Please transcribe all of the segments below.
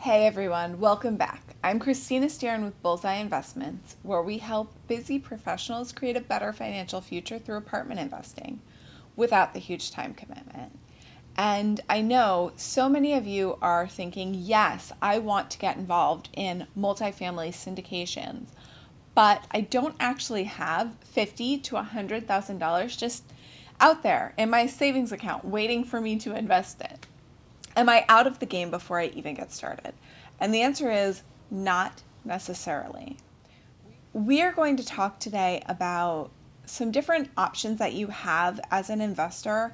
Hey everyone, welcome back. I'm Christina Steeren with Bullseye Investments, where we help busy professionals create a better financial future through apartment investing without the huge time commitment. And I know so many of you are thinking, yes, I want to get involved in multifamily syndications, but I don't actually have $50,000 to $100,000 just out there in my savings account waiting for me to invest it. Am I out of the game before I even get started? And the answer is not necessarily. We are going to talk today about some different options that you have as an investor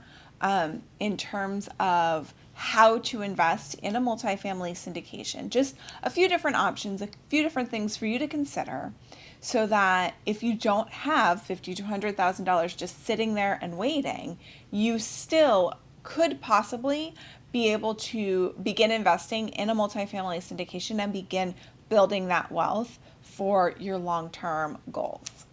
in terms of how to invest in a multifamily syndication. Just a few different options, a few different things for you to consider so that if you don't have $50,000 to $100,000 just sitting there and waiting, you still could possibly be able to begin investing in a multifamily syndication and begin building that wealth for your long-term goals.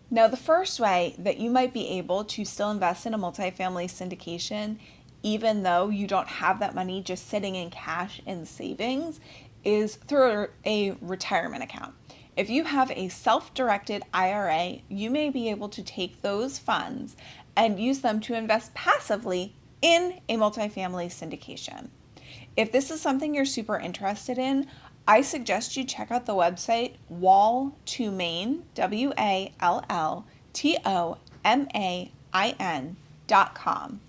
Now, the first way that you might be able to still invest in a multifamily syndication, even though you don't have that money just sitting in cash and savings, is through a retirement account. If you have a self-directed IRA, you may be able to take those funds and use them to invest passively in a multifamily syndication. If this is something you're super interested in, I suggest you check out the website wall2main, walltomain.com.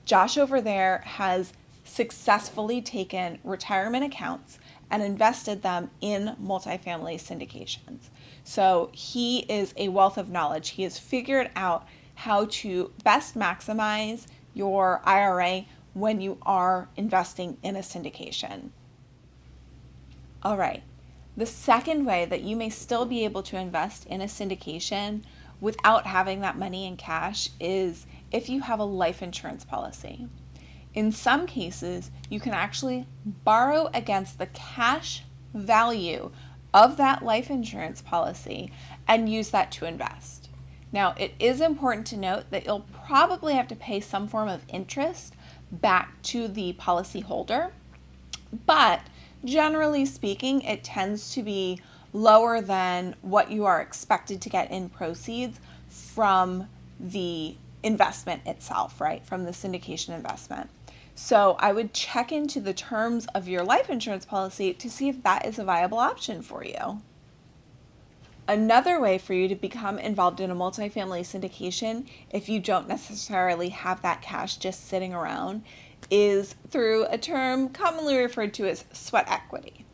Josh over there has successfully taken retirement accounts and invested them in multifamily syndications. So he is a wealth of knowledge. He has figured out how to best maximize your IRA when you are investing in a syndication. All right, the second way that you may still be able to invest in a syndication without having that money in cash is if you have a life insurance policy. In some cases, you can actually borrow against the cash value of that life insurance policy and use that to invest. Now, it is important to note that you'll probably have to pay some form of interest back to the policyholder, but generally speaking, it tends to be lower than what you are expected to get in proceeds from the investment itself, right? From the syndication investment. So I would check into the terms of your life insurance policy to see if that is a viable option for you. Another way for you to become involved in a multifamily syndication, if you don't necessarily have that cash just sitting around, is through a term commonly referred to as sweat equity.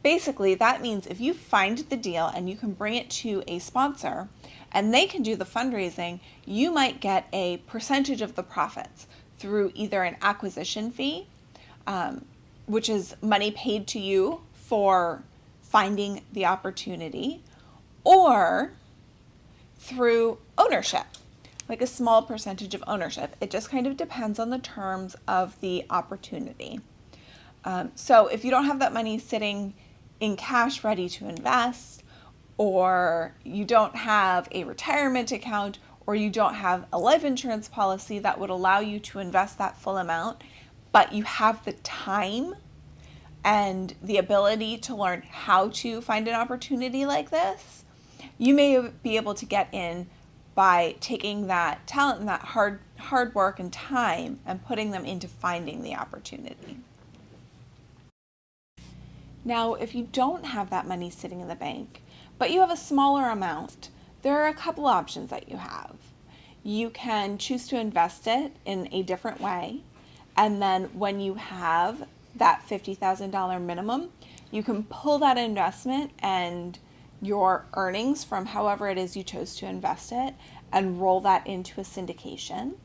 Basically, that means if you find the deal and you can bring it to a sponsor and they can do the fundraising, you might get a percentage of the profits through either an acquisition fee, which is money paid to you for finding the opportunity, or through ownership, like a small percentage of ownership. It just kind of depends on the terms of the opportunity. So if you don't have that money sitting in cash ready to invest, or you don't have a retirement account, or you don't have a life insurance policy that would allow you to invest that full amount, but you have the time and the ability to learn how to find an opportunity like this, you may be able to get in by taking that talent and that hard work and time and putting them into finding the opportunity. Now, if you don't have that money sitting in the bank, but you have a smaller amount, there are a couple options that you have. You can choose to invest it in a different way, and then when you have that $50,000 minimum, you can pull that investment and your earnings from however it is you chose to invest it and roll that into a syndication.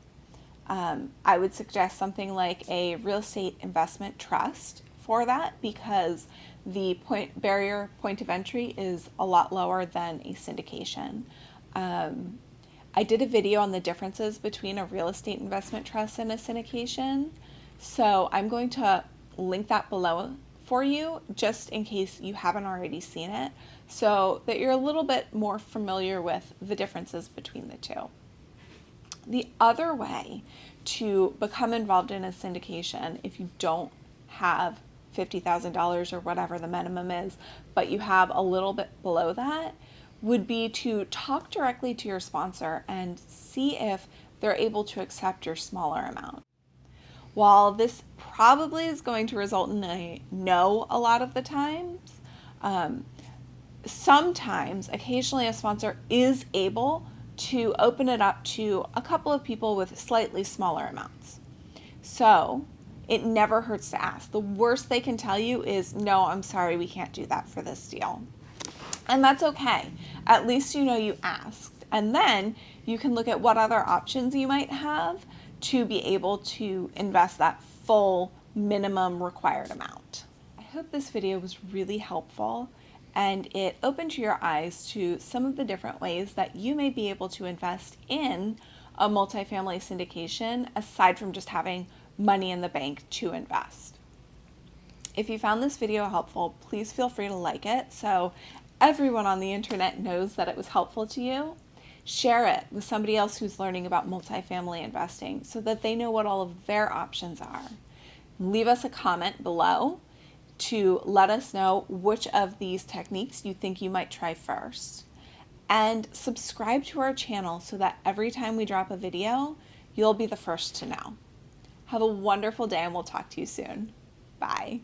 I would suggest something like a real estate investment trust for that because the barrier point of entry is a lot lower than a syndication. I did a video on the differences between a real estate investment trust and a syndication, so I'm going to link that below for you just in case you haven't already seen it, so that you're a little bit more familiar with the differences between the two. The other way to become involved in a syndication if you don't have $50,000 or whatever the minimum is, but you have a little bit below that, would be to talk directly to your sponsor and see if they're able to accept your smaller amount. While this probably is going to result in a no a lot of the times, sometimes, occasionally, a sponsor is able to open it up to a couple of people with slightly smaller amounts. So it never hurts to ask. The worst they can tell you is, no, I'm sorry, we can't do that for this deal. And that's okay. At least you know you asked. And then you can look at what other options you might have to be able to invest that full minimum required amount. I hope this video was really helpful and it opened your eyes to some of the different ways that you may be able to invest in a multifamily syndication aside from just having money in the bank to invest. If you found this video helpful, please feel free to like it so everyone on the internet knows that it was helpful to you. Share it with somebody else who's learning about multifamily investing so that they know what all of their options are. Leave us a comment below to let us know which of these techniques you think you might try first. And subscribe to our channel so that every time we drop a video, you'll be the first to know. Have a wonderful day and we'll talk to you soon. Bye.